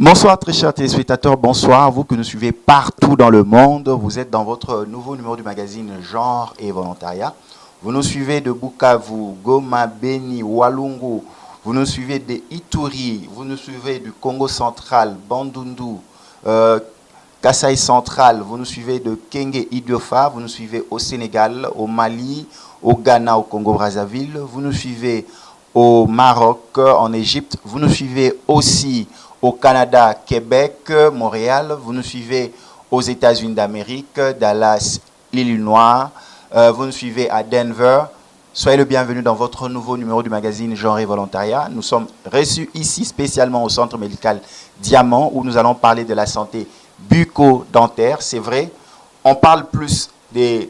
Bonsoir très chers téléspectateurs, bonsoir vous que nous suivez partout dans le monde. Vous êtes dans votre nouveau numéro du magazine Genre et Volontariat. Vous nous suivez de Bukavu, Goma, Beni, Walungu. Vous nous suivez de Ituri, vous nous suivez du Congo central, Bandundu, Kasaï central. Vous nous suivez de Kenge Idiofa. Vous nous suivez au Sénégal, au Mali, au Ghana, au Congo-Brazzaville. Vous nous suivez au Maroc, en Égypte. Vous nous suivez aussi au Canada, Québec, Montréal. Vous nous suivez aux États-Unis d'Amérique, Dallas, l'Illinois. Vous nous suivez à Denver. Soyez le bienvenu dans votre nouveau numéro du magazine Genre et Volontariat. Nous sommes reçus ici spécialement au Centre médical Diamant où nous allons parler de la santé bucco-dentaire. C'est vrai, on parle plus de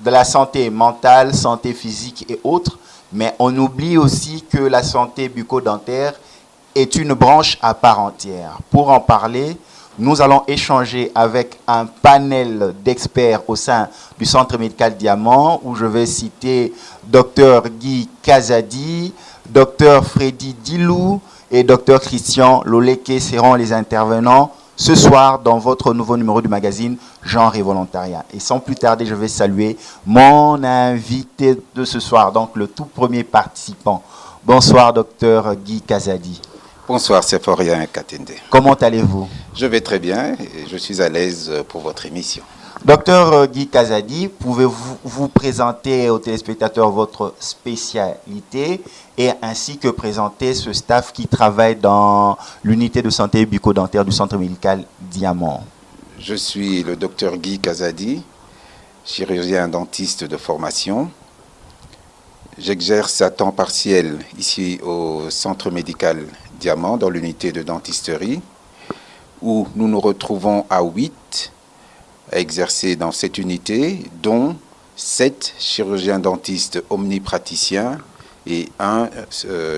la santé mentale, santé physique et autres, mais on oublie aussi que la santé bucco-dentaire est une branche à part entière. Pour en parler, nous allons échanger avec un panel d'experts au sein du Centre médical Diamant, où je vais citer Dr Guy Kazadi, Dr Freddy Dilou et Dr Christian Loleke seront les intervenants ce soir dans votre nouveau numéro du magazine Genre et Volontariat. Et sans plus tarder, je vais saluer mon invité de ce soir, donc le tout premier participant. Bonsoir Dr Guy Kazadi. Bonsoir, c'est Florian Katende. Comment allez-vous? Je vais très bien et je suis à l'aise pour votre émission. Docteur Guy Kazadi, pouvez-vous vous présenter aux téléspectateurs votre spécialité et ainsi que présenter ce staff qui travaille dans l'unité de santé bucco-dentaire du Centre médical Diamant? Je suis le docteur Guy Kazadi, chirurgien dentiste de formation. J'exerce à temps partiel ici au Centre médical Diamant, dans l'unité de dentisterie, où nous nous retrouvons à 8 à exercer dans cette unité, dont 7 chirurgiens dentistes omnipraticiens et un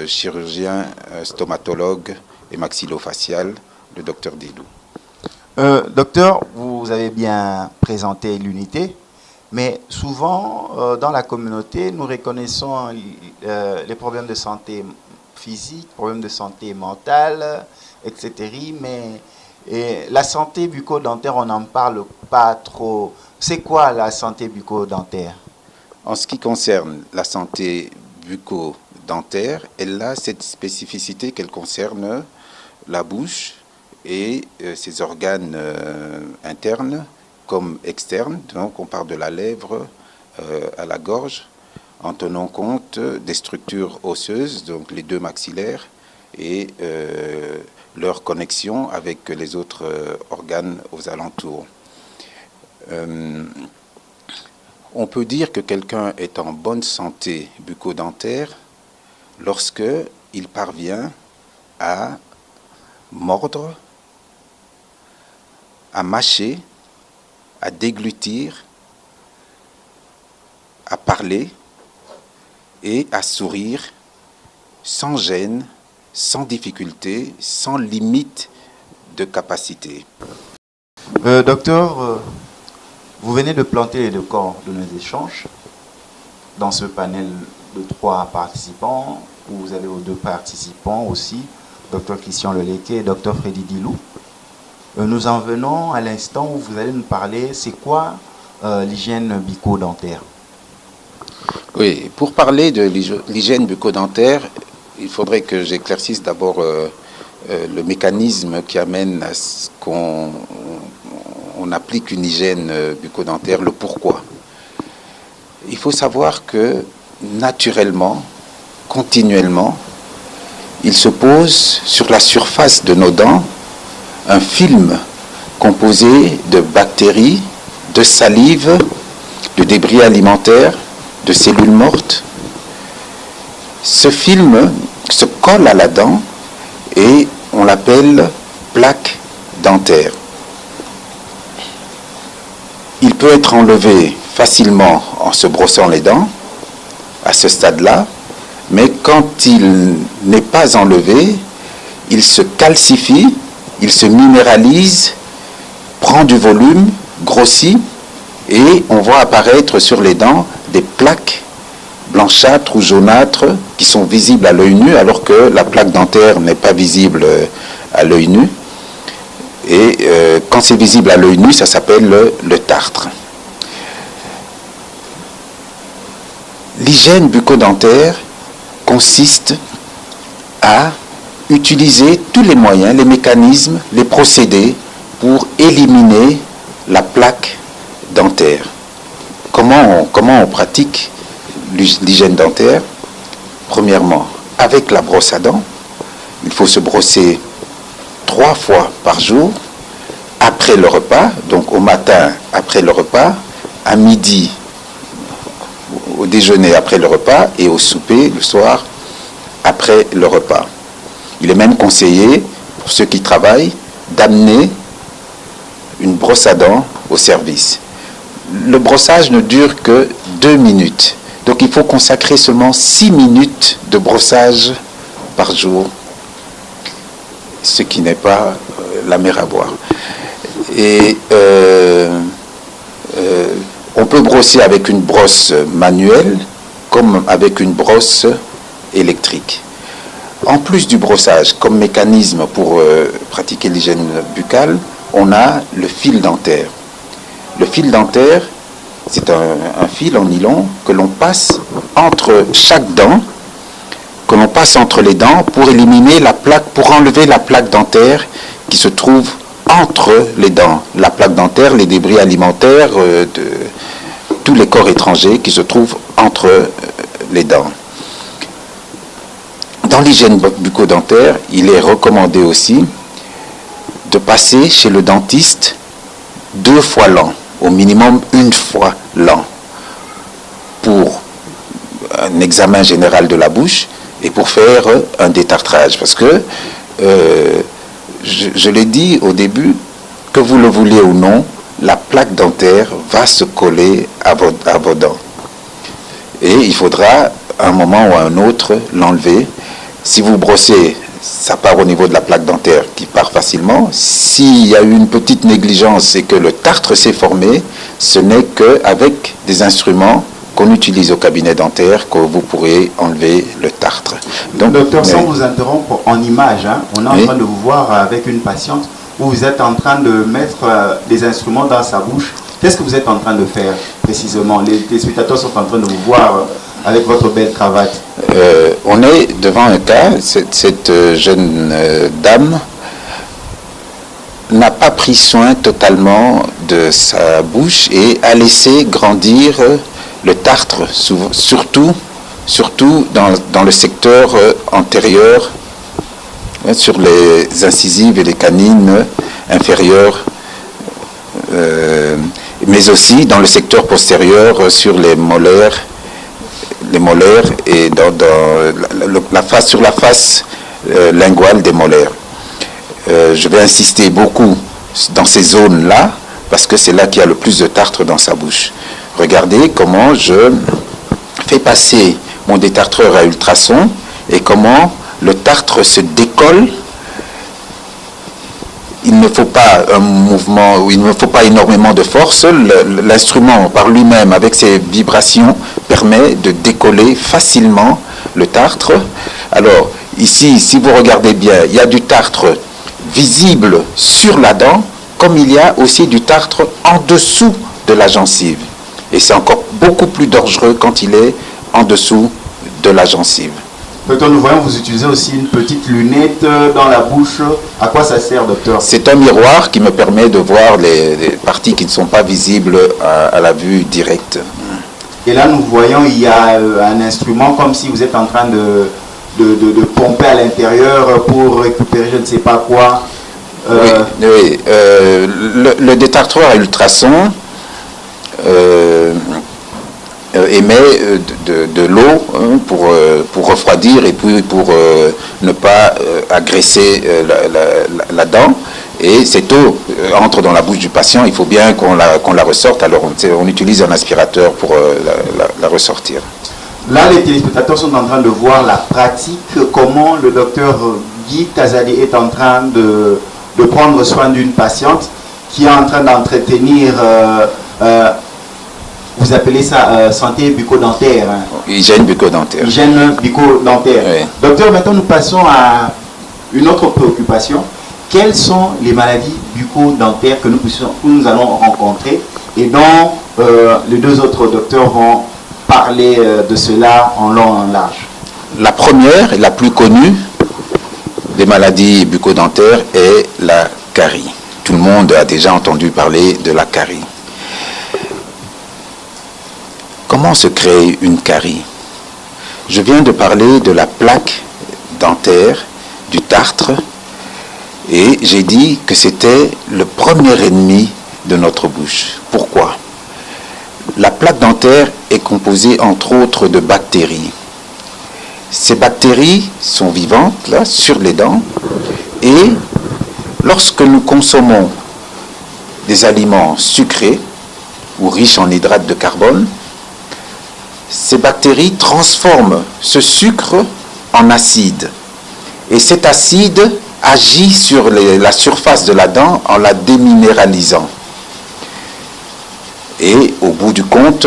chirurgien stomatologue et maxillofacial, le docteur Dilou. Docteur, vous avez bien présenté l'unité, mais souvent dans la communauté, nous reconnaissons les problèmes de santé physique, problèmes de santé mentale, etc. Mais la santé bucco-dentaire, on n'en parle pas trop. C'est quoi la santé bucco-dentaire? En ce qui concerne la santé bucco-dentaire, elle a cette spécificité qu'elle concerne la bouche et ses organes internes comme externes. Donc on parle de la lèvre à la gorge, en tenant compte des structures osseuses, donc les deux maxillaires, et leur connexion avec les autres organes aux alentours. On peut dire que quelqu'un est en bonne santé bucco-dentaire lorsque il parvient à mordre, à mâcher, à déglutir, à parler et à sourire sans gêne, sans difficulté, sans limite de capacité. Docteur, vous venez de planter les deux corps de nos échanges dans ce panel de 3 participants, où vous avez aux 2 participants aussi, Dr Christian Loleke et Dr Freddy Dilou. Nous en venons à l'instant où vous allez nous parler, c'est quoi l'hygiène bucco-dentaire? Oui, pour parler de l'hygiène bucco-dentaire, il faudrait que j'éclaircisse d'abord le mécanisme qui amène à ce qu'on applique une hygiène bucco-dentaire, le pourquoi. Il faut savoir que naturellement, continuellement, il se pose sur la surface de nos dents un film composé de bactéries, de salive, de débris alimentaires, de cellules mortes. Ce film se colle à la dent et on l'appelle plaque dentaire. Il peut être enlevé facilement en se brossant les dents à ce stade-là, mais quand il n'est pas enlevé, il se calcifie, il se minéralise, prend du volume, grossit et on voit apparaître sur les dents des plaques blanchâtres ou jaunâtres qui sont visibles à l'œil nu alors que la plaque dentaire n'est pas visible à l'œil nu. Et quand c'est visible à l'œil nu, ça s'appelle le tartre. L'hygiène bucco-dentaire consiste à utiliser tous les moyens, les mécanismes, les procédés pour éliminer la plaque dentaire. Comment on pratique l'hygiène dentaire? Premièrement, avec la brosse à dents, il faut se brosser 3 fois par jour, après le repas, donc au matin après le repas, à midi au déjeuner après le repas et au souper le soir après le repas. Il est même conseillé, pour ceux qui travaillent, d'amener une brosse à dents au service. Le brossage ne dure que 2 minutes. Donc il faut consacrer seulement 6 minutes de brossage par jour, ce qui n'est pas la mer à boire. Et on peut brosser avec une brosse manuelle comme avec une brosse électrique. En plus du brossage, comme mécanisme pour pratiquer l'hygiène buccale, on a le fil dentaire. Le fil dentaire, c'est un fil en nylon que l'on passe entre chaque dent, que l'on passe entre les dents pour éliminer la plaque, pour enlever la plaque dentaire qui se trouve entre les dents. La plaque dentaire, les débris alimentaires de tous les corps étrangers qui se trouvent entre les dents. Dans l'hygiène bucco-dentaire, il est recommandé aussi de passer chez le dentiste 2 fois l'an, au minimum 1 fois l'an, pour un examen général de la bouche et pour faire un détartrage. Parce que, je l'ai dit au début, que vous le vouliez ou non, la plaque dentaire va se coller à vos dents. Et il faudra, à un moment ou à un autre, l'enlever. Si vous brossez, ça part au niveau de la plaque dentaire qui part facilement. S'il y a eu une petite négligence et que le tartre s'est formé, ce n'est qu'avec des instruments qu'on utilise au cabinet dentaire que vous pourrez enlever le tartre. Donc, docteur, sans vous interrompre, en image, hein, on est en train de vous voir avec une patiente où vous êtes en train de mettre des instruments dans sa bouche. Qu'est-ce que vous êtes en train de faire précisément? Les spectateurs sont en train de vous voir avec votre belle cravate. On est devant un cas, cette jeune dame n'a pas pris soin totalement de sa bouche et a laissé grandir le tartre, surtout dans le secteur antérieur, sur les incisives et les canines inférieures, mais aussi dans le secteur postérieur, sur les molaires et sur la face linguale des molaires. Je vais insister beaucoup dans ces zones-là, parce que c'est là qu'il y a le plus de tartre dans sa bouche. Regardez comment je fais passer mon détartreur à ultrasons et comment le tartre se décolle. Il ne faut pas un mouvement, il ne faut pas énormément de force. L'instrument par lui-même, avec ses vibrations, permet de décoller facilement le tartre. Alors, ici, si vous regardez bien, il y a du tartre visible sur la dent, comme il y a aussi du tartre en dessous de la gencive. Et c'est encore beaucoup plus dangereux quand il est en dessous de la gencive. Docteur, nous voyons vous utilisez aussi une petite lunette dans la bouche. À quoi ça sert, docteur? C'est un miroir qui me permet de voir les parties qui ne sont pas visibles à la vue directe. Et là, nous voyons, il y a un instrument comme si vous êtes en train de pomper à l'intérieur pour récupérer je ne sais pas quoi. Oui. Le détartreur à ultrasons émet de l'eau pour refroidir et puis pour ne pas agresser la dent. Et cette eau entre dans la bouche du patient, il faut bien qu'on la ressorte. Alors on utilise un aspirateur pour la ressortir. Là, les téléspectateurs sont en train de voir la pratique, comment le docteur Guy Kazali est en train de prendre soin d'une patiente qui est en train d'entretenir, vous appelez ça santé bucco-dentaire. Hein. Hygiène bucco-dentaire. Hygiène bucco-dentaire. Oui. Docteur, maintenant nous passons à une autre préoccupation quelles sont les maladies bucco-dentaires que nous allons rencontrer et dont les deux autres docteurs vont parler de cela en long et en large. La première et la plus connue des maladies bucco-dentaires est la carie. Tout le monde a déjà entendu parler de la carie. Comment se crée une carie? Je viens de parler de la plaque dentaire, du tartre, et j'ai dit que c'était le premier ennemi de notre bouche. Pourquoi? La plaque dentaire est composée entre autres de bactéries. Ces bactéries sont vivantes là sur les dents et lorsque nous consommons des aliments sucrés ou riches en hydrates de carbone, ces bactéries transforment ce sucre en acide. Et cet acide agit sur la surface de la dent en la déminéralisant. Et au bout du compte,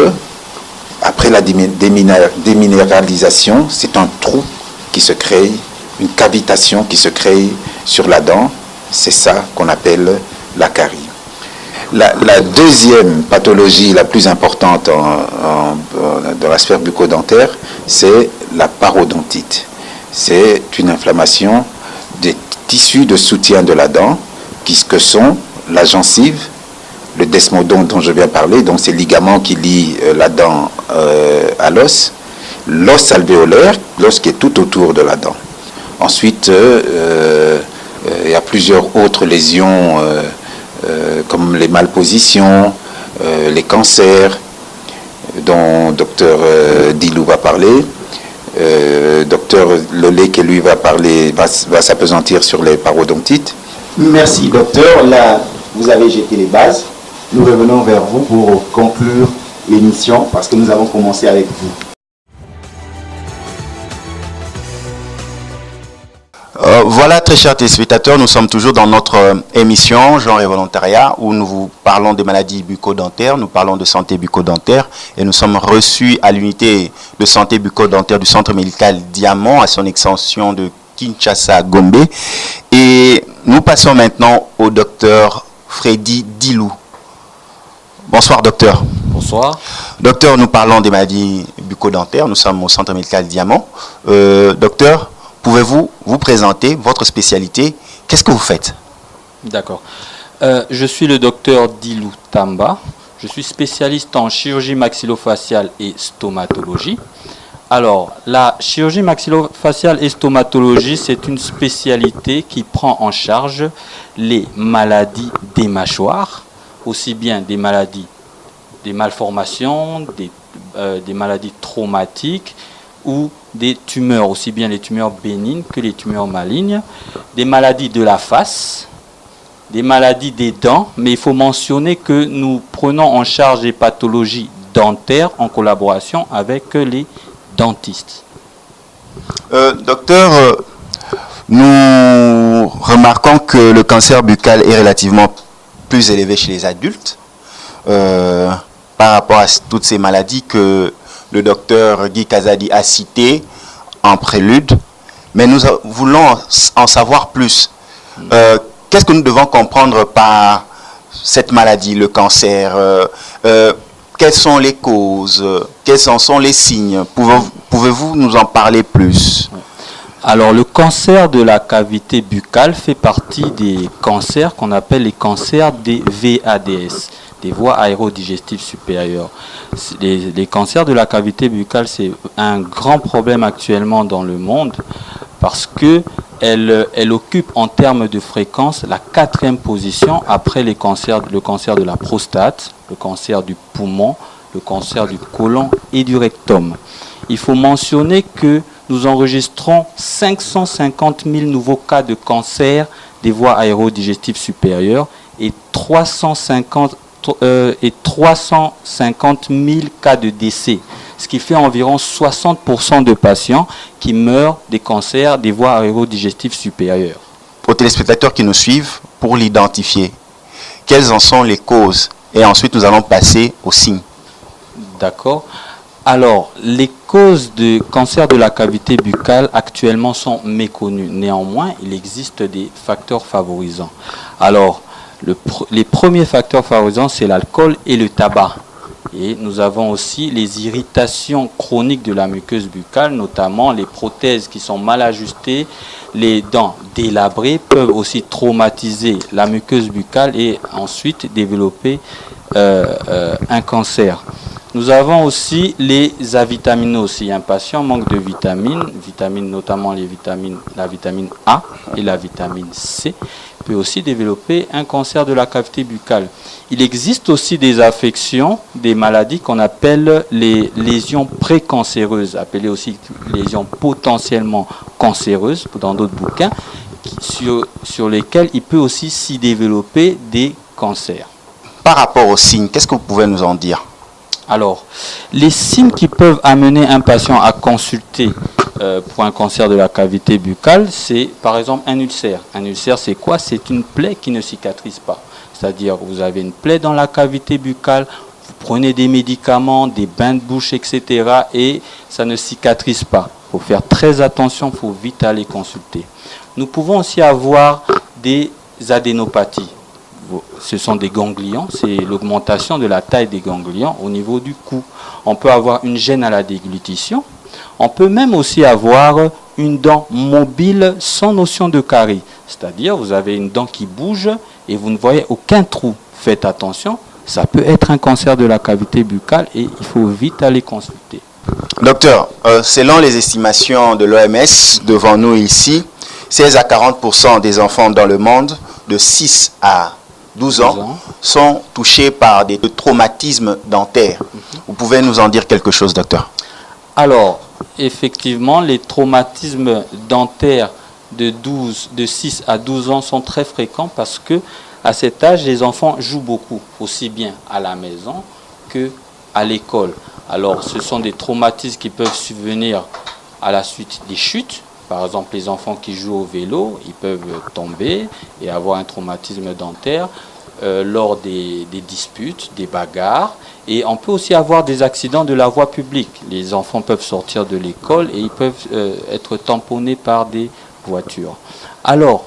après la déminéralisation, c'est un trou qui se crée, une cavitation qui se crée sur la dent. C'est ça qu'on appelle la carie. La deuxième pathologie la plus importante dans la sphère bucco-dentaire, c'est la parodontite. C'est une inflammation des tissus de soutien de la dent, que sont la gencive, le desmodonte dont je viens de parler, donc c'est le ligament qui lie la dent à l'os, l'os alvéolaire, l'os qui est tout autour de la dent. Ensuite, il y a plusieurs autres lésions comme les malpositions, les cancers, dont docteur Dilou va parler. Docteur Lolé, qui lui va parler, va s'appesantir sur les parodontites. Merci docteur, là vous avez jeté les bases. Nous revenons vers vous pour conclure l'émission parce que nous avons commencé avec vous. Voilà, très chers téléspectateurs, nous sommes toujours dans notre émission Genre et Volontariat où nous vous parlons des maladies bucco-dentaires, nous parlons de santé bucco-dentaire et nous sommes reçus à l'unité de santé bucco-dentaire du centre médical Diamant à son extension de Kinshasa Gombe. Et nous passons maintenant au docteur Freddy Dilou. Bonsoir docteur. Bonsoir. Docteur, nous parlons des maladies bucco-dentaires, nous sommes au centre médical Diamant. Docteur, pouvez-vous vous présenter votre spécialité? Qu'est-ce que vous faites? D'accord. Je suis le docteur Dilou Tamba. Je suis spécialiste en chirurgie maxillofaciale et stomatologie. Alors, la chirurgie maxillofaciale et stomatologie, c'est une spécialité qui prend en charge les maladies des mâchoires, aussi bien des maladies, des malformations, des maladies traumatiques, ou des tumeurs, aussi bien les tumeurs bénignes que les tumeurs malignes, des maladies de la face, des maladies des dents, mais il faut mentionner que nous prenons en charge les pathologies dentaires en collaboration avec les dentistes. Docteur, nous remarquons que le cancer buccal est relativement plus élevé chez les adultes par rapport à toutes ces maladies que le docteur Guy Kazadi a cité en prélude, mais nous voulons en savoir plus. Qu'est-ce que nous devons comprendre par cette maladie, le cancer? Quelles sont les causes? Quels en sont les signes? Pouvez-vous nous en parler plus? Alors, le cancer de la cavité buccale fait partie des cancers qu'on appelle les cancers des VADS, des voies aérodigestives supérieures. Les cancers de la cavité buccale, c'est un grand problème actuellement dans le monde parce qu'elle occupe en termes de fréquence la 4e position après le cancer de la prostate, le cancer du poumon, le cancer du côlon et du rectum. Il faut mentionner que nous enregistrons 550 000 nouveaux cas de cancer des voies aérodigestives supérieures et 350 000 cas de décès, ce qui fait environ 60% de patients qui meurent des cancers des voies aérodigestives supérieures. Aux téléspectateurs qui nous suivent, pour l'identifier, quelles en sont les causes? Et ensuite, nous allons passer aux signes. D'accord. Alors, les causes de cancer de la cavité buccale actuellement sont méconnues. Néanmoins, il existe des facteurs favorisants. Alors, les premiers facteurs favorisants, c'est l'alcool et le tabac. Et nous avons aussi les irritations chroniques de la muqueuse buccale, notamment les prothèses qui sont mal ajustées, les dents délabrées peuvent aussi traumatiser la muqueuse buccale et ensuite développer un cancer. Nous avons aussi les avitaminoses. Si un patient manque de vitamines, notamment la vitamine A et la vitamine C, peut aussi développer un cancer de la cavité buccale. Il existe aussi des affections, des maladies qu'on appelle les lésions précancéreuses, appelées aussi lésions potentiellement cancéreuses dans d'autres bouquins, sur lesquelles il peut aussi s'y développer des cancers. Par rapport aux signes, qu'est-ce que vous pouvez nous en dire? Alors, les signes qui peuvent amener un patient à consulter pour un cancer de la cavité buccale, c'est par exemple un ulcère. Un ulcère, c'est quoi? C'est une plaie qui ne cicatrise pas. C'est-à-dire, vous avez une plaie dans la cavité buccale, vous prenez des médicaments, des bains de bouche, etc. et ça ne cicatrise pas. Il faut faire très attention, il faut vite aller consulter. Nous pouvons aussi avoir des adénopathies. Ce sont des ganglions, c'est l'augmentation de la taille des ganglions au niveau du cou. On peut avoir une gêne à la déglutition. On peut même aussi avoir une dent mobile sans notion de carie. C'est-à-dire, vous avez une dent qui bouge et vous ne voyez aucun trou. Faites attention, ça peut être un cancer de la cavité buccale et il faut vite aller consulter. Docteur, selon les estimations de l'OMS, devant nous ici, 16 à 40% des enfants dans le monde de 6 à 12 ans sont touchés par des traumatismes dentaires. Vous pouvez nous en dire quelque chose, docteur? Alors, effectivement, les traumatismes dentaires de 6 à 12 ans sont très fréquents parce que à cet âge, les enfants jouent beaucoup, aussi bien à la maison qu'à l'école. Alors, ce sont des traumatismes qui peuvent survenir à la suite des chutes. Par exemple, les enfants qui jouent au vélo, ils peuvent tomber et avoir un traumatisme dentaire lors des disputes, des bagarres. Et on peut aussi avoir des accidents de la voie publique. Les enfants peuvent sortir de l'école et ils peuvent être tamponnés par des voitures. Alors,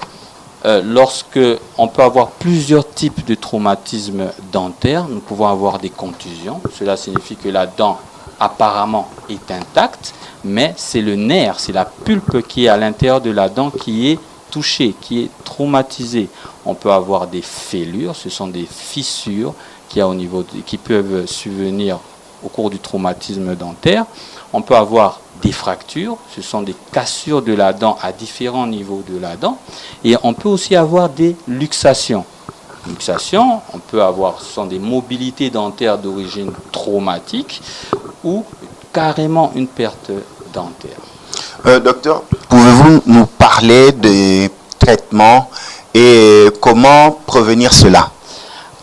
lorsque on peut avoir plusieurs types de traumatismes dentaires, nous pouvons avoir des contusions. Cela signifie que la dent apparemment est intacte, mais c'est le nerf, c'est la pulpe qui est à l'intérieur de la dent qui est touchée, qui est traumatisée. On peut avoir des fêlures, ce sont des fissures qui peuvent survenir au cours du traumatisme dentaire. On peut avoir des fractures, ce sont des cassures de la dent à différents niveaux de la dent. Et on peut aussi avoir des luxations. Luxations, on peut avoir, ce sont des mobilités dentaires d'origine traumatique ou carrément une perte dentaire. Docteur, pouvez-vous nous parler des traitements et comment prévenir cela?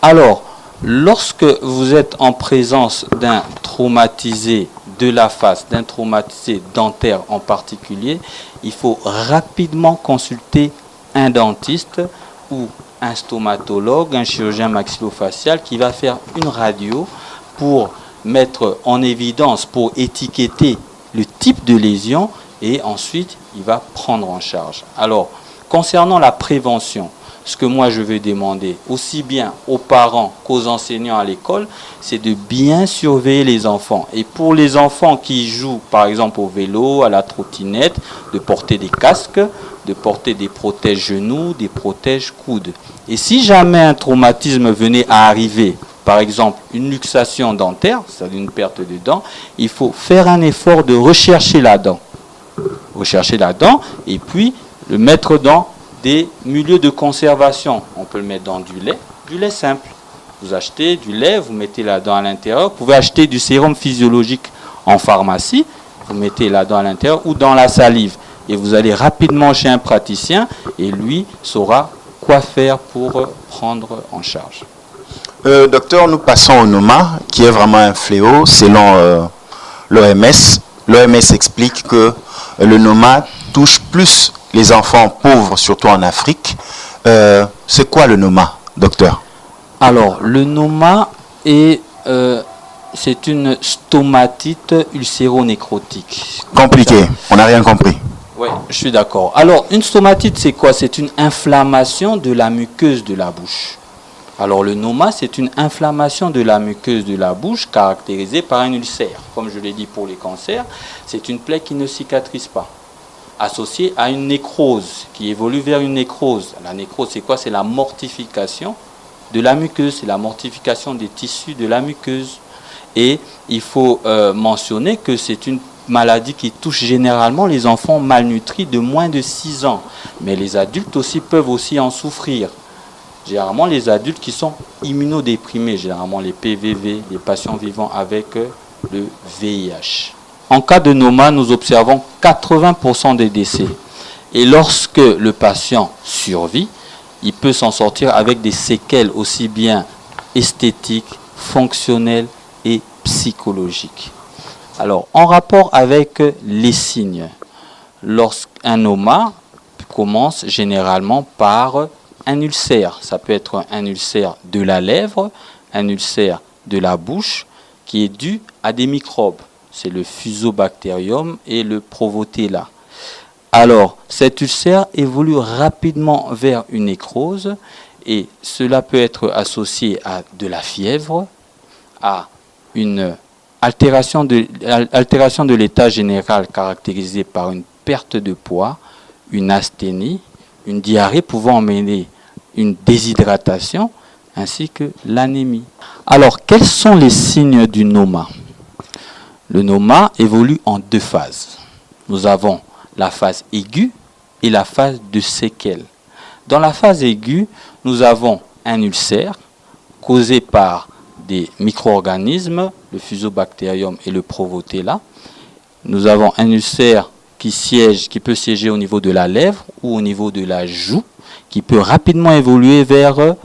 Alors, lorsque vous êtes en présence d'un traumatisé de la face, d'un traumatisé dentaire en particulier, il faut rapidement consulter un dentiste ou un stomatologue, un chirurgien maxillofacial qui va faire une radio pour mettre en évidence, pour étiqueter le type de lésion et ensuite il va prendre en charge. Alors, concernant la prévention, ce que moi je veux demander aussi bien aux parents qu'aux enseignants à l'école, c'est de bien surveiller les enfants. Et pour les enfants qui jouent par exemple au vélo, à la trottinette, de porter des casques, de porter des protèges genoux, des protèges coudes. Et si jamais un traumatisme venait à arriver, par exemple une luxation dentaire, c'est-à-dire une perte de dents, il faut faire un effort de rechercher la dent. Rechercher la dent et puis le mettre dans des milieux de conservation. On peut le mettre dans du lait simple. Vous achetez du lait, vous mettez la dent à l'intérieur. Vous pouvez acheter du sérum physiologique en pharmacie. Vous mettez la dent à l'intérieur ou dans la salive. Et vous allez rapidement chez un praticien et lui saura quoi faire pour prendre en charge. Docteur, nous passons au Noma, qui est vraiment un fléau selon l'OMS. L'OMS explique que le Noma touche plus les enfants pauvres, surtout en Afrique. C'est quoi le Noma, docteur? Alors, le Noma est c'est une stomatite ulcéro-nécrotique. Compliqué, on n'a rien compris. Oui, je suis d'accord. Alors, une stomatite, c'est quoi? C'est une inflammation de la muqueuse de la bouche. Alors, le noma, c'est une inflammation de la muqueuse de la bouche caractérisée par un ulcère. Comme je l'ai dit pour les cancers, c'est une plaie qui ne cicatrise pas, associée à une nécrose, qui évolue vers une nécrose. La nécrose, c'est quoi? C'est la mortification de la muqueuse, c'est la mortification des tissus de la muqueuse. Et il faut mentionner que c'est une maladie qui touche généralement les enfants malnutris de moins de 6 ans. Mais les adultes aussi peuvent aussi en souffrir. Généralement, les adultes qui sont immunodéprimés, généralement les PVV, les patients vivant avec le VIH. En cas de noma, nous observons 80% des décès. Et lorsque le patient survit, il peut s'en sortir avec des séquelles aussi bien esthétiques, fonctionnelles et psychologiques. Alors, en rapport avec les signes, lorsqu'un noma commence généralement par un ulcère. Ça peut être un ulcère de la lèvre, un ulcère de la bouche, qui est dû à des microbes. C'est le Fusobacterium et le Provotella. Alors, cet ulcère évolue rapidement vers une nécrose et cela peut être associé à de la fièvre, à une altération de l'état général caractérisée par une perte de poids, une asthénie, une diarrhée pouvant emmener une déshydratation ainsi que l'anémie. Alors, quels sont les signes du noma? Le noma évolue en 2 phases. Nous avons la phase aiguë et la phase de séquelles. Dans la phase aiguë, nous avons un ulcère causé par des micro-organismes, le Fusobacterium et le Provotella. Nous avons un ulcère qui peut siéger au niveau de la lèvre ou au niveau de la joue, qui peut rapidement évoluer vers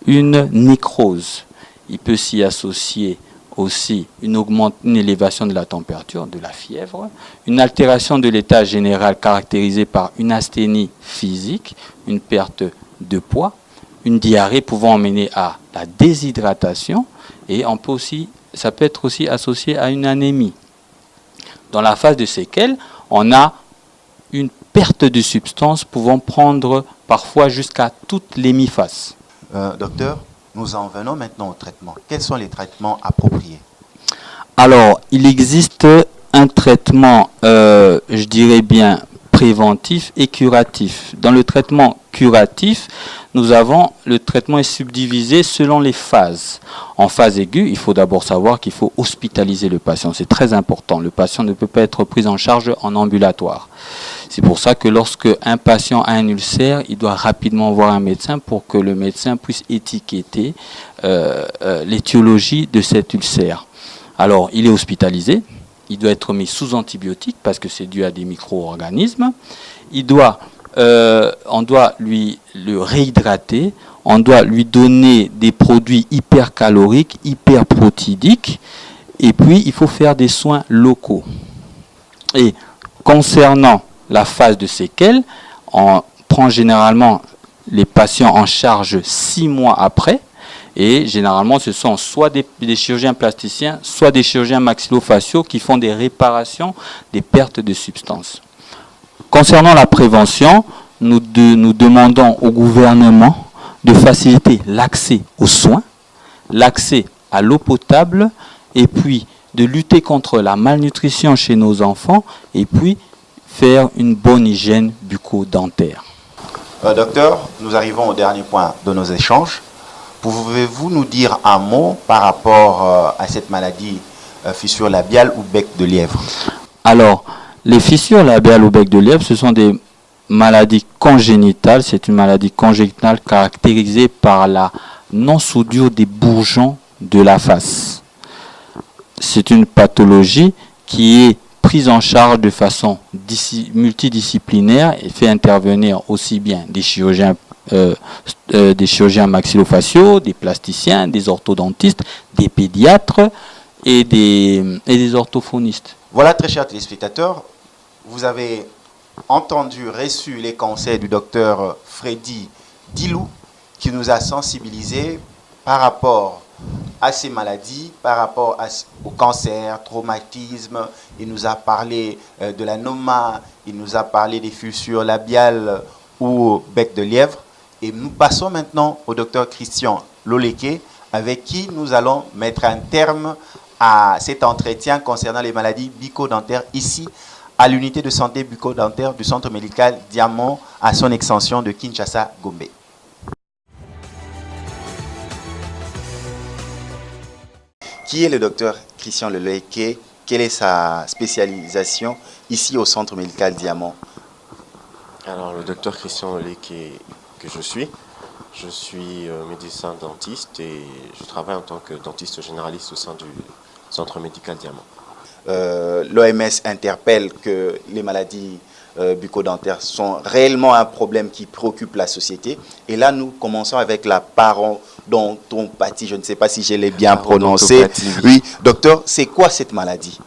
une nécrose. Il peut s'y associer aussi une élévation de la température, de la fièvre, une altération de l'état général caractérisée par une asthénie physique, une perte de poids, une diarrhée pouvant emmener à la déshydratation et ça peut être aussi associé à une anémie. Dans la phase de séquelles, on a une perte de substance pouvant prendre parfois jusqu'à toute l'hémiphase. Docteur, nous en venons maintenant au traitement. Quels sont les traitements appropriés? Alors, il existe un traitement, je dirais bien, préventif et curatif. Dans le traitement curatif, le traitement est subdivisé selon les phases. En phase aiguë, il faut d'abord savoir qu'il faut hospitaliser le patient. C'est très important. Le patient ne peut pas être pris en charge en ambulatoire. C'est pour ça que lorsque un patient a un ulcère, il doit rapidement voir un médecin pour que le médecin puisse étiqueter l'étiologie de cet ulcère. Alors, il est hospitalisé. Il doit être mis sous antibiotiques parce que c'est dû à des micro-organismes. On doit le réhydrater. On doit lui donner des produits hypercaloriques, hyperprotidiques. Et puis, il faut faire des soins locaux. Et concernant la phase de séquelles, on prend généralement les patients en charge 6 mois après. Et généralement, ce sont soit des chirurgiens plasticiens, soit des chirurgiens maxillofaciaux qui font des réparations des pertes de substances. Concernant la prévention, nous demandons au gouvernement de faciliter l'accès aux soins, l'accès à l'eau potable, et puis de lutter contre la malnutrition chez nos enfants, et puis faire une bonne hygiène bucco-dentaire. Docteur, nous arrivons au dernier point de nos échanges. Pouvez-vous nous dire un mot par rapport à cette maladie fissure labiale ou bec de lièvre? Alors, les fissures labiales ou bec de lièvre, ce sont des maladies congénitales. C'est une maladie congénitale caractérisée par la non-soudure des bourgeons de la face. C'est une pathologie qui est prise en charge de façon multidisciplinaire et fait intervenir aussi bien des chirurgiens maxillofaciaux, des plasticiens, des orthodontistes, des pédiatres et des orthophonistes. Voilà, très chers téléspectateurs, vous avez entendu, reçu les conseils du docteur Freddy Dilou qui nous a sensibilisés par rapport à ces maladies par rapport au cancer, traumatisme. Il nous a parlé de la noma, il nous a parlé des fissures labiales ou bec de lièvre. Et nous passons maintenant au docteur Christian Loleke, avec qui nous allons mettre un terme à cet entretien concernant les maladies bucco-dentaires ici à l'unité de santé bucco-dentaire du centre médical Diamant à son extension de Kinshasa-Gombe. Qui est le docteur Christian Loleke? Quelle est sa spécialisation ici au centre médical Diamant? Alors, le docteur Christian Loleke que je suis médecin dentiste et je travaille en tant que dentiste généraliste au sein du centre médical Diamant. L'OMS interpelle que les maladies bucco-dentaires sont réellement un problème qui préoccupe la société. Et là, nous commençons avec la parodontopathie. Je ne sais pas si je l'ai bien prononcé. Oui, docteur, c'est quoi cette maladie?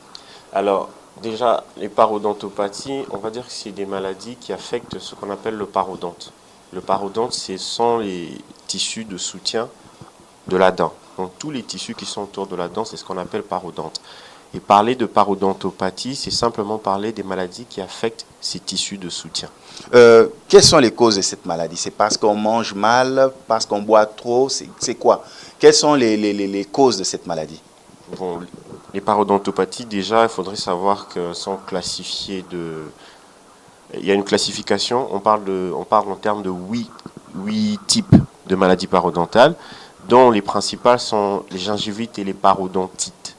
Alors, déjà, les parodontopathies, on va dire que c'est des maladies qui affectent ce qu'on appelle le parodonte. Le parodonte, ce sont les tissus de soutien de la dent. Donc, tous les tissus qui sont autour de la dent, c'est ce qu'on appelle parodonte. Et parler de parodontopathie, c'est simplement parler des maladies qui affectent ces tissus de soutien. Quelles sont les causes de cette maladie? C'est parce qu'on mange mal, parce qu'on boit trop? C'est quoi? Quelles sont les causes de cette maladie? Bon, les parodontopathies, déjà, il faudrait savoir qu'elles sont classifiées de... Il y a une classification, on parle en termes de 8 types de maladies parodontales, dont les principales sont les gingivites et les parodontites.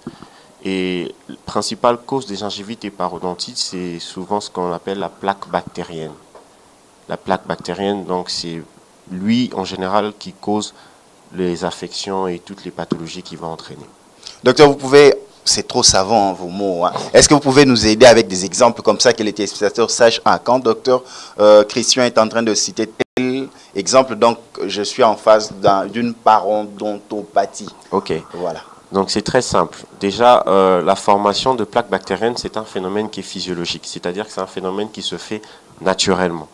Et la principale cause des gingivites et parodontites, c'est souvent ce qu'on appelle la plaque bactérienne. La plaque bactérienne, donc c'est lui en général qui cause les affections et toutes les pathologies qui vont entraîner. Docteur, vous pouvez, c'est trop savant hein, vos mots, hein. Est-ce que vous pouvez nous aider avec des exemples comme ça que les téléspectateurs sachent quand docteur Christian est en train de citer tel exemple, donc je suis en face d'une parodontopathie. Ok. Voilà. Donc c'est très simple. Déjà, la formation de plaques bactériennes, c'est un phénomène qui est physiologique, c'est-à-dire que c'est un phénomène qui se fait naturellement.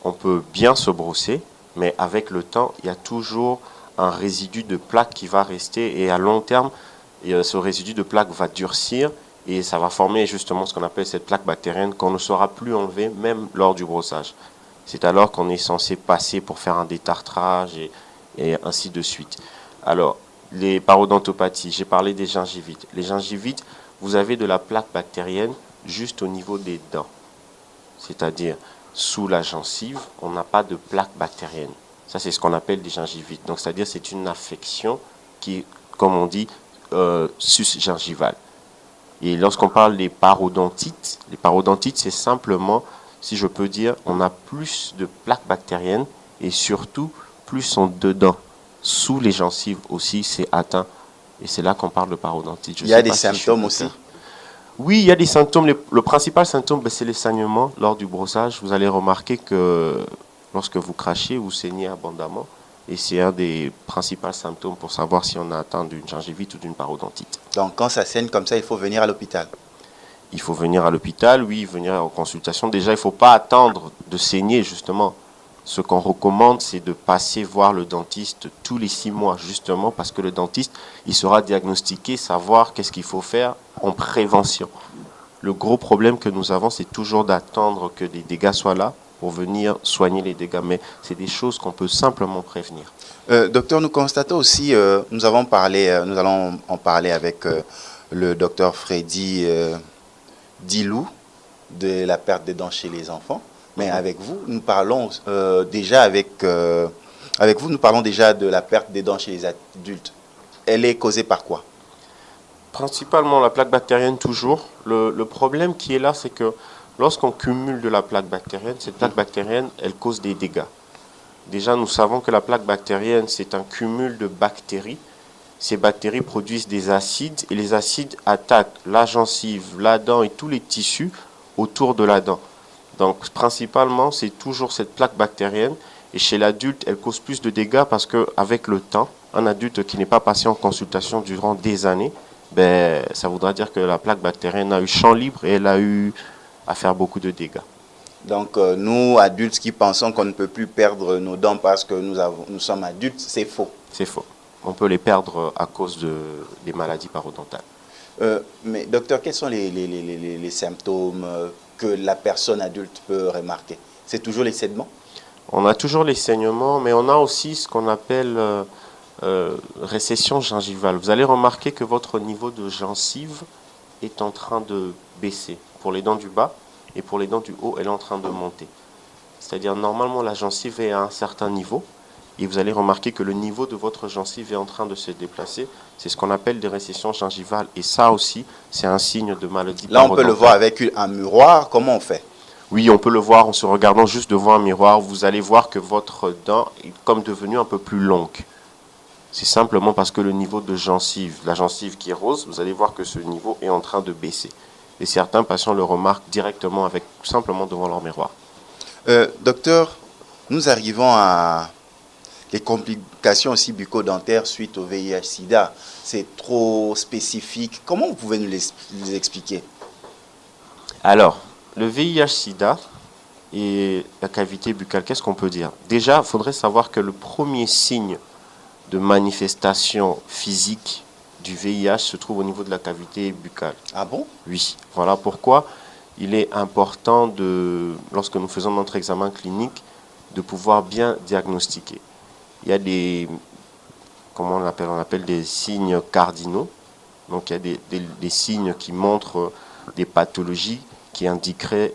On peut bien se brosser, mais avec le temps, il y a toujours un résidu de plaque qui va rester et à long terme, ce résidu de plaque va durcir et ça va former justement ce qu'on appelle cette plaque bactérienne qu'on ne saura plus enlever même lors du brossage. C'est alors qu'on est censé passer pour faire un détartrage et ainsi de suite. Alors, les parodontopathies, j'ai parlé des gingivites. Les gingivites, vous avez de la plaque bactérienne juste au niveau des dents. C'est-à-dire, sous la gencive, on n'a pas de plaque bactérienne. Ça, c'est ce qu'on appelle des gingivites. Donc, c'est-à-dire, c'est une affection qui est, comme on dit, sus-gingivale. Et lorsqu'on parle des parodontites, c'est simplement, si je peux dire, on a plus de plaques bactériennes et surtout, plus sont dedans. Sous les gencives aussi, c'est atteint. Et c'est là qu'on parle de parodontite. Il y a des symptômes aussi? Oui, il y a des symptômes. Le principal symptôme, c'est les saignements lors du brossage. Vous allez remarquer que lorsque vous crachez, vous saignez abondamment. Et c'est un des principaux symptômes pour savoir si on a atteint d'une gingivite ou d'une parodontite. Donc quand ça saigne comme ça, il faut venir à l'hôpital? Il faut venir à l'hôpital, oui, venir en consultation. Déjà, il ne faut pas attendre de saigner, justement. Ce qu'on recommande, c'est de passer voir le dentiste tous les 6 mois, justement, parce que le dentiste, il saura diagnostiquer, savoir qu'est-ce qu'il faut faire en prévention. Le gros problème que nous avons, c'est toujours d'attendre que les dégâts soient là pour venir soigner les dégâts. Mais c'est des choses qu'on peut simplement prévenir. Docteur, nous constatons aussi, nous allons en parler avec le docteur Freddy Dilou de la perte des dents chez les enfants. Mais avec vous, nous parlons déjà nous parlons déjà de la perte des dents chez les adultes. Elle est causée par quoi? Principalement la plaque bactérienne toujours. Le problème qui est là, c'est que lorsqu'on cumule de la plaque bactérienne, cette plaque bactérienne, elle cause des dégâts. Déjà, nous savons que la plaque bactérienne, c'est un cumul de bactéries. Ces bactéries produisent des acides et les acides attaquent la gencive, la dent et tous les tissus autour de la dent. Donc, principalement, c'est toujours cette plaque bactérienne. Et chez l'adulte, elle cause plus de dégâts parce qu'avec le temps, un adulte qui n'est pas passé en consultation durant des années, ben, ça voudra dire que la plaque bactérienne a eu champ libre et elle a eu à faire beaucoup de dégâts. Donc, nous, adultes qui pensons qu'on ne peut plus perdre nos dents parce que nous sommes adultes, c'est faux. C'est faux. on peut les perdre à cause des maladies parodontales. Mais docteur, quels sont les symptômes que la personne adulte peut remarquer? C'est toujours les saignements? On a toujours les saignements, mais on a aussi ce qu'on appelle récession gingivale. Vous allez remarquer que votre niveau de gencive est en train de baisser. Pour les dents du bas et pour les dents du haut, elle est en train de monter. C'est-à-dire, normalement, la gencive est à un certain niveau, et vous allez remarquer que le niveau de votre gencive est en train de se déplacer. C'est ce qu'on appelle des récessions gingivales. Et ça aussi, c'est un signe de maladie parodontale. Là, on peut le voir avec un miroir. Comment on fait? Oui, on peut le voir en se regardant juste devant un miroir. Vous allez voir que votre dent est comme devenue un peu plus longue. C'est simplement parce que le niveau de gencive, la gencive qui est rose, vous allez voir que ce niveau est en train de baisser. Et certains patients le remarquent directement avec simplement devant leur miroir. Docteur, nous arrivons à les complications aussi bucco-dentaires suite au VIH-Sida. C'est trop spécifique. Comment vous pouvez nous les expliquer? Alors, le VIH-Sida et la cavité buccale, qu'est-ce qu'on peut dire? Déjà, il faudrait savoir que le premier signe de manifestation physique du VIH se trouve au niveau de la cavité buccale. Ah bon? Oui. Voilà pourquoi il est important, lorsque nous faisons notre examen clinique, de pouvoir bien diagnostiquer. Il y a des, comment on appelle des signes cardinaux. Donc il y a des signes qui montrent des pathologies qui indiqueraient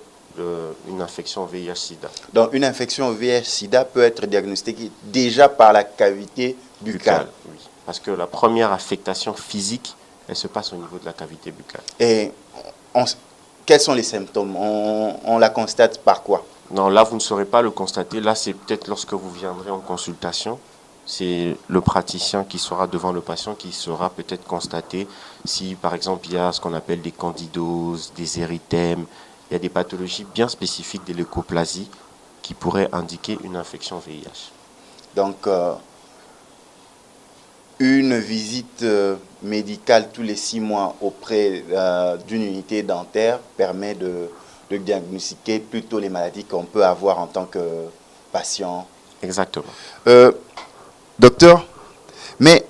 une infection VIH-Sida. Donc une infection VIH-Sida peut être diagnostiquée déjà par la cavité buccale. Oui, parce que la première affectation physique, elle se passe au niveau de la cavité buccale. Et quels sont les symptômes? On la constate par quoi? Non, là, vous ne saurez pas le constater. Là, c'est peut-être lorsque vous viendrez en consultation. C'est le praticien qui sera devant le patient qui saura peut-être constater si, par exemple, il y a ce qu'on appelle des candidoses, des érythèmes. Il y a des pathologies bien spécifiques des leucoplasies qui pourraient indiquer une infection VIH. Donc, une visite médicale tous les 6 mois auprès d'une unité dentaire permet de diagnostiquer plutôt les maladies qu'on peut avoir en tant que patient. Exactement. Docteur, mais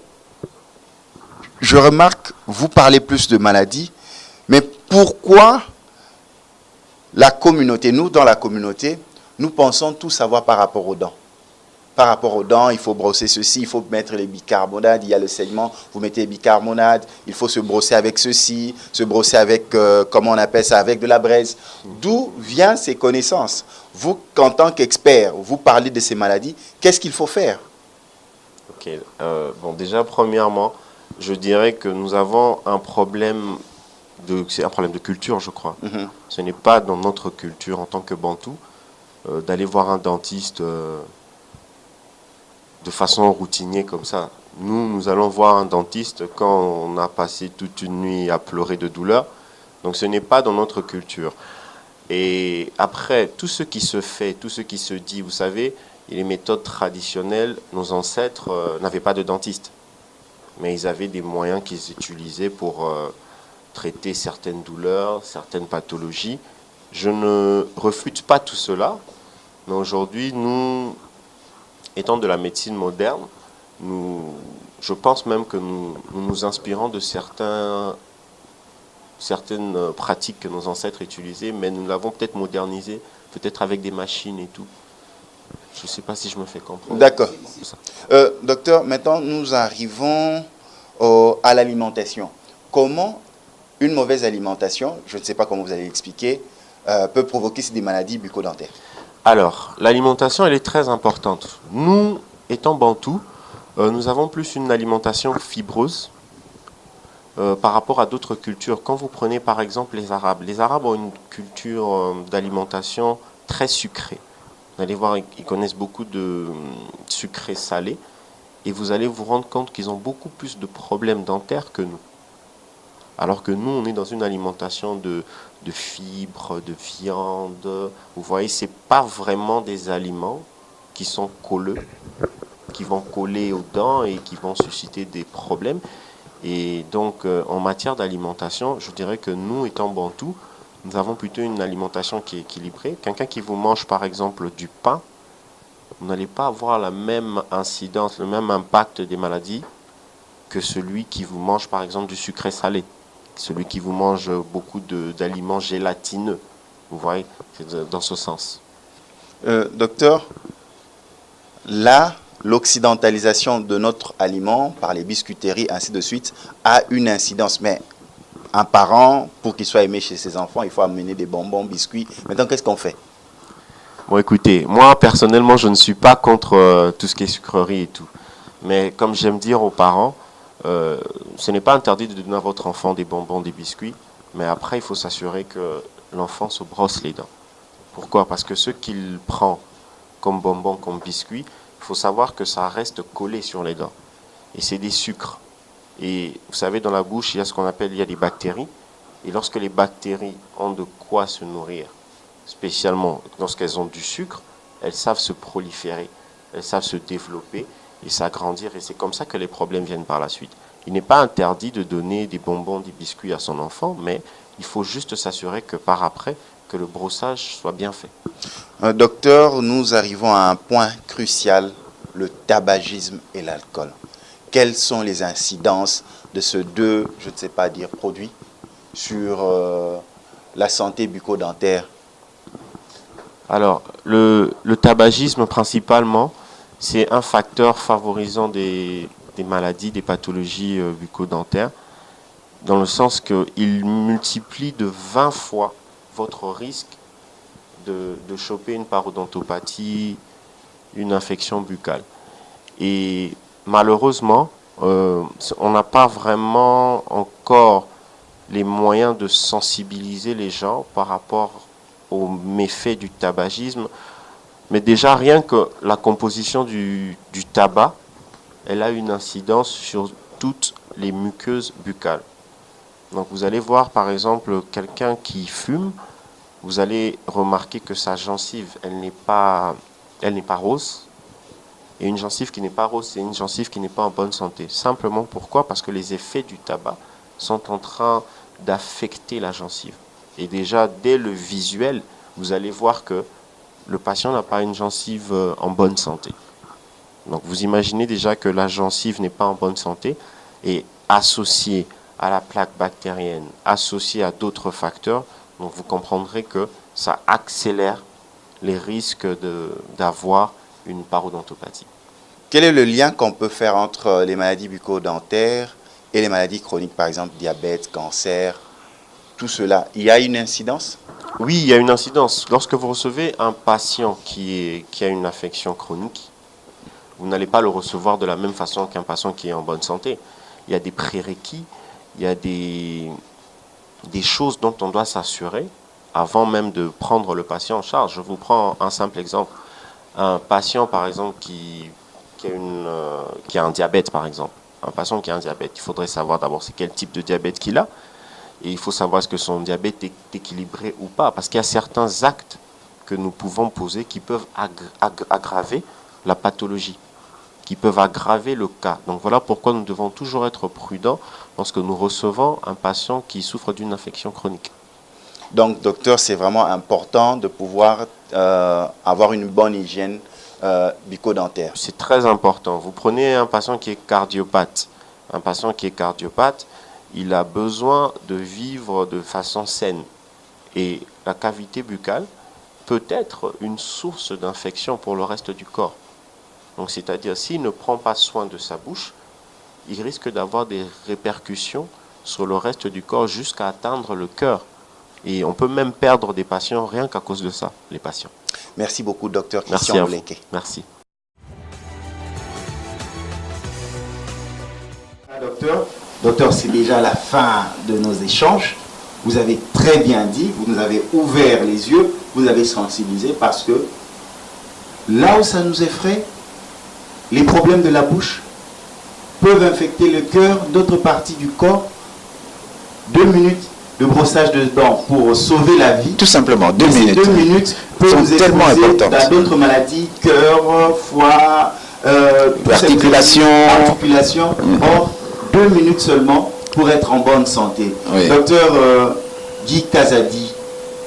je remarque, vous parlez plus de maladies, mais pourquoi la communauté, nous dans la communauté, nous pensons tout savoir par rapport aux dents? Par rapport aux dents, il faut brosser ceci, il faut mettre les bicarbonades, il y a le saignement, vous mettez les bicarbonades, il faut se brosser avec ceci, se brosser avec, comment on appelle ça, avec de la braise. D'où viennent ces connaissances? Vous, en tant qu'expert, vous parlez de ces maladies, qu'est-ce qu'il faut faire? Ok, bon, déjà, premièrement, je dirais que nous avons un problème c'est un problème de culture, je crois. Ce n'est pas dans notre culture en tant que Bantou d'aller voir un dentiste de façon routinière comme ça. Nous allons voir un dentiste quand on a passé toute une nuit à pleurer de douleur. Donc ce n'est pas dans notre culture. Et après, tout ce qui se fait, tout ce qui se dit, vous savez, les méthodes traditionnelles, nos ancêtres n'avaient pas de dentiste. Mais ils avaient des moyens qu'ils utilisaient pour traiter certaines douleurs, certaines pathologies. Je ne refute pas tout cela, mais aujourd'hui, nous, étant de la médecine moderne, je pense même que nous inspirons de certaines pratiques que nos ancêtres utilisaient, mais nous l'avons peut-être modernisé, peut-être avec des machines et tout. Je ne sais pas si je me fais comprendre. D'accord. Docteur, maintenant nous arrivons à l'alimentation. Comment une mauvaise alimentation, je ne sais pas comment vous allez l'expliquer, peut provoquer des maladies bucco-dentaires? Alors, l'alimentation, elle est très importante. Nous, étant Bantous, nous avons plus une alimentation fibreuse par rapport à d'autres cultures. Quand vous prenez par exemple les Arabes ont une culture d'alimentation très sucrée. Vous allez voir, ils connaissent beaucoup de sucré salé et vous allez vous rendre compte qu'ils ont beaucoup plus de problèmes dentaires que nous. Alors que nous, on est dans une alimentation de fibres, de viande. Vous voyez, ce n'est pas vraiment des aliments qui sont colleux, qui vont coller aux dents et qui vont susciter des problèmes. Et donc, en matière d'alimentation, je dirais que nous, étant Bantous, nous avons plutôt une alimentation qui est équilibrée. Quelqu'un qui vous mange, par exemple, du pain, vous n'allez pas avoir la même incidence, le même impact des maladies que celui qui vous mange par exemple du sucré salé, celui qui vous mange beaucoup d'aliments gélatineux. Vous voyez, c'est dans ce sens. Docteur, là, l'occidentalisation de notre aliment par les biscuiteries, ainsi de suite, a une incidence. Mais un parent, pour qu'il soit aimé chez ses enfants, il faut amener des bonbons, biscuits. Maintenant, qu'est-ce qu'on fait? Bon, écoutez, moi, personnellement, je ne suis pas contre tout ce qui est sucrerie et tout. Mais comme j'aime dire aux parents, ce n'est pas interdit de donner à votre enfant des bonbons, des biscuits. Mais après, il faut s'assurer que l'enfant se brosse les dents. Pourquoi? Parce que ce qu'il prend comme bonbons, comme biscuits, il faut savoir que ça reste collé sur les dents. Et c'est des sucres. Et vous savez, dans la bouche, il y a ce qu'on appelle, il y a des bactéries. Et lorsque les bactéries ont de quoi se nourrir, spécialement lorsqu'elles ont du sucre, elles savent se proliférer, elles savent se développer et s'agrandir. Et c'est comme ça que les problèmes viennent par la suite. Il n'est pas interdit de donner des bonbons, des biscuits à son enfant, mais il faut juste s'assurer que par après, que le brossage soit bien fait. Docteur, nous arrivons à un point crucial, le tabagisme et l'alcool. Quelles sont les incidences de ces deux, je ne sais pas dire, produits sur la santé bucco-dentaire? Alors, le tabagisme principalement, c'est un facteur favorisant des maladies, des pathologies bucco-dentaires, dans le sens qu'il multiplie de 20 fois votre risque de choper une parodontopathie, une infection buccale. Et malheureusement, on n'a pas vraiment encore les moyens de sensibiliser les gens par rapport aux méfaits du tabagisme. Mais déjà, rien que la composition du tabac, elle a une incidence sur toutes les muqueuses buccales. Donc vous allez voir par exemple quelqu'un qui fume, vous allez remarquer que sa gencive, elle n'est pas rose. Et une gencive qui n'est pas rose, c'est une gencive qui n'est pas en bonne santé. Simplement pourquoi? Parce que les effets du tabac sont en train d'affecter la gencive. Et déjà, dès le visuel, vous allez voir que le patient n'a pas une gencive en bonne santé. Donc vous imaginez déjà que la gencive n'est pas en bonne santé et associée à la plaque bactérienne, associée à d'autres facteurs, donc vous comprendrez que ça accélère les risques d'avoir une parodontopathie. Quel est le lien qu'on peut faire entre les maladies bucco-dentaires et les maladies chroniques, par exemple diabète, cancer, tout cela? Il y a une incidence? Oui, il y a une incidence. Lorsque vous recevez un patient qui a une affection chronique, vous n'allez pas le recevoir de la même façon qu'un patient qui est en bonne santé. Il y a des prérequis, il y a des choses dont on doit s'assurer avant même de prendre le patient en charge. Je vous prends un simple exemple. Un patient, par exemple, qui a un diabète, par exemple. Un patient qui a un diabète, il faudrait savoir d'abord c'est quel type de diabète qu'il a. Et il faut savoir est-ce que son diabète est équilibré ou pas. Parce qu'il y a certains actes que nous pouvons poser qui peuvent aggraver la pathologie, qui peuvent aggraver le cas. Donc voilà pourquoi nous devons toujours être prudents lorsque nous recevons un patient qui souffre d'une infection chronique. Donc, docteur, c'est vraiment important de pouvoir avoir une bonne hygiène bucco-dentaire. C'est très important. Vous prenez un patient qui est cardiopathe. Un patient qui est cardiopathe, il a besoin de vivre de façon saine. Et la cavité buccale peut être une source d'infection pour le reste du corps. Donc, c'est-à-dire, s'il ne prend pas soin de sa bouche, il risque d'avoir des répercussions sur le reste du corps jusqu'à atteindre le cœur. Et on peut même perdre des patients rien qu'à cause de ça, les patients. Merci beaucoup, docteur Merci Christian à vous. Bleke. Merci. Docteur, c'est déjà la fin de nos échanges. Vous avez très bien dit, vous nous avez ouvert les yeux, vous avez sensibilisé parce que là où ça nous effraie, les problèmes de la bouche peuvent infecter le cœur, d'autres parties du corps. 2 minutes de brossage de dents pour sauver la vie. Tout simplement, 2 minutes. 2 minutes peuvent sont vous tellement exposer importantes. dans d'autres maladies, cœur, foie, articulation. Or, 2 minutes seulement pour être en bonne santé. Oui. Docteur Guy Kazadi,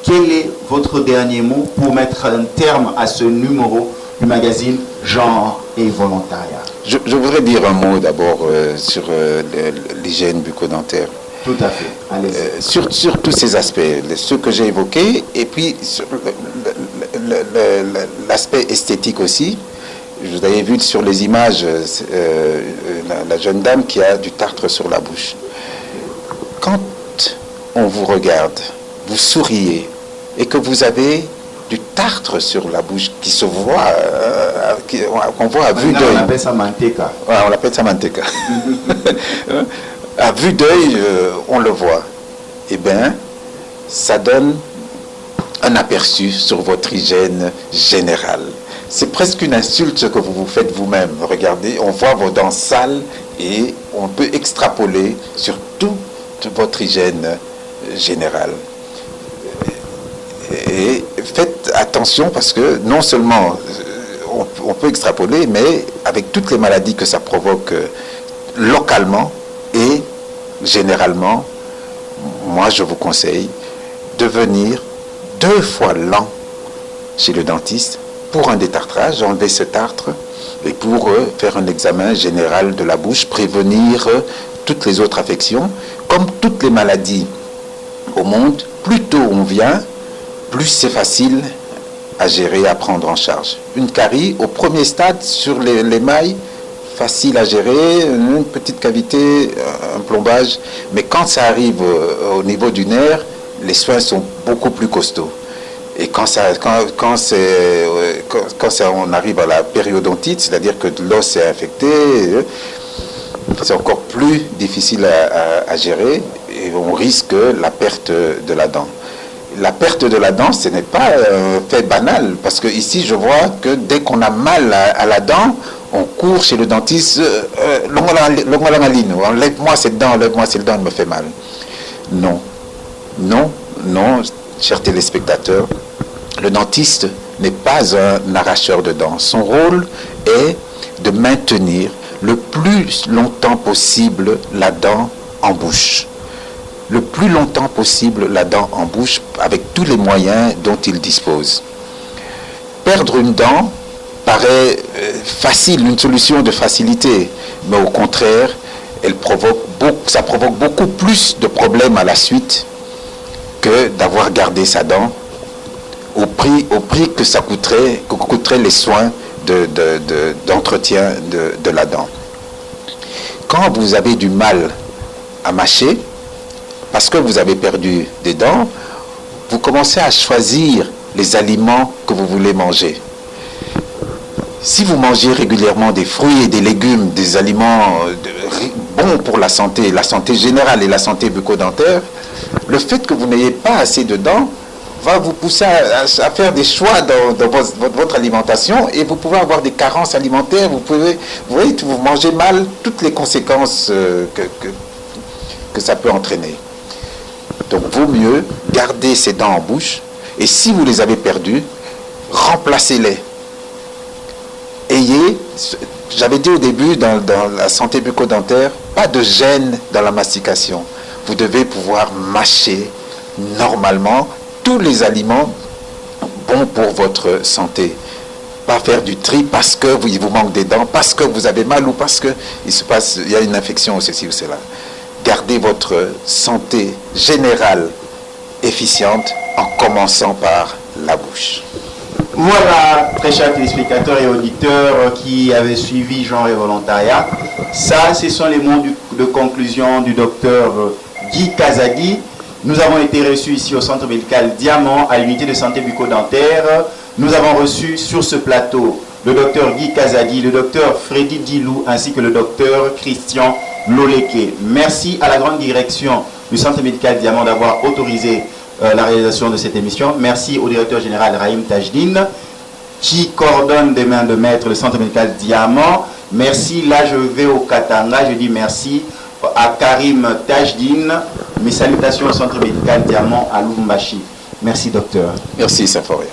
quel est votre dernier mot pour mettre un terme à ce numéro du magazine genre et volontariat. Je voudrais dire un mot d'abord sur l'hygiène bucco-dentaire. Tout à fait. Allez-y. Sur tous ces aspects, ceux que j'ai évoqués, et puis sur l'aspect esthétique aussi. Vous avez vu sur les images la jeune dame qui a du tartre sur la bouche. Quand on vous regarde, vous souriez, et que vous avez du tartre sur la bouche qui se voit, qu'on voit à vue d'œil. On appelle ça manteca. Ouais, on l'appelle ça manteca. À vue d'œil, on le voit. Eh bien, ça donne un aperçu sur votre hygiène générale. C'est presque une insulte ce que vous vous faites vous-même. Regardez, on voit vos dents sales et on peut extrapoler sur toute votre hygiène générale. Et faites attention parce que non seulement on peut extrapoler, mais avec toutes les maladies que ça provoque localement et généralement, moi je vous conseille de venir 2 fois l'an chez le dentiste pour un détartrage, enlever ce tartre et pour faire un examen général de la bouche, prévenir toutes les autres affections. Comme toutes les maladies au monde, plus tôt on vient, plus c'est facile à gérer, à prendre en charge. Une carie, au premier stade, sur l'émail, facile à gérer, une petite cavité, un plombage. Mais quand ça arrive au niveau du nerf, les soins sont beaucoup plus costauds. Et quand on arrive à la périodontite, c'est-à-dire que l'os est infecté, c'est encore plus difficile à gérer et on risque la perte de la dent. La perte de la dent, ce n'est pas un fait banal, parce que ici, je vois que dès qu'on a mal à la dent, on court chez le dentiste, enlève-moi cette dent, elle me fait mal. Non, non, non, chers téléspectateurs, le dentiste n'est pas un arracheur de dents. Son rôle est de maintenir le plus longtemps possible la dent en bouche. Le plus longtemps possible la dent en bouche avec tous les moyens dont il dispose. Perdre une dent paraît facile, une solution de facilité, mais au contraire, ça provoque beaucoup plus de problèmes à la suite que d'avoir gardé sa dent au prix que ça coûterait les soins d'entretien de la dent. Quand vous avez du mal à mâcher, parce que vous avez perdu des dents, vous commencez à choisir les aliments que vous voulez manger. Si vous mangez régulièrement des fruits et des légumes, des aliments bons pour la santé générale et la santé bucco-dentaire, le fait que vous n'ayez pas assez de dents va vous pousser à faire des choix dans votre alimentation et vous pouvez avoir des carences alimentaires, vous mangez mal, toutes les conséquences que ça peut entraîner. Donc, vaut mieux garder ces dents en bouche et si vous les avez perdues, remplacez-les. J'avais dit au début, dans la santé bucco-dentaire, pas de gêne dans la mastication. Vous devez pouvoir mâcher normalement tous les aliments bons pour votre santé. Pas faire du tri parce que il vous manque des dents, parce que vous avez mal ou parce qu'il y a une infection ou ceci ou cela. Gardez votre santé générale efficiente en commençant par la bouche. Voilà, très chers téléspectateurs et auditeurs qui avaient suivi Genre et Volontariat. Ça, ce sont les mots de conclusion du docteur Guy Kazadi. Nous avons été reçus ici au Centre médical Diamant, à l'unité de santé bucco-dentaire. Nous avons reçu sur ce plateau le docteur Guy Kazadi, le docteur Freddy Dilou, ainsi que le docteur Christian Loleke. Merci à la grande direction du Centre médical Diamant d'avoir autorisé la réalisation de cette émission. Merci au directeur général Rahim Tajdine qui coordonne des mains de maître le Centre médical Diamant. Merci, là je vais au Katanga, je dis merci à Karim Tajdine. Mes salutations au Centre médical Diamant à Lubumbashi. Merci docteur. Merci Saint-Forêt.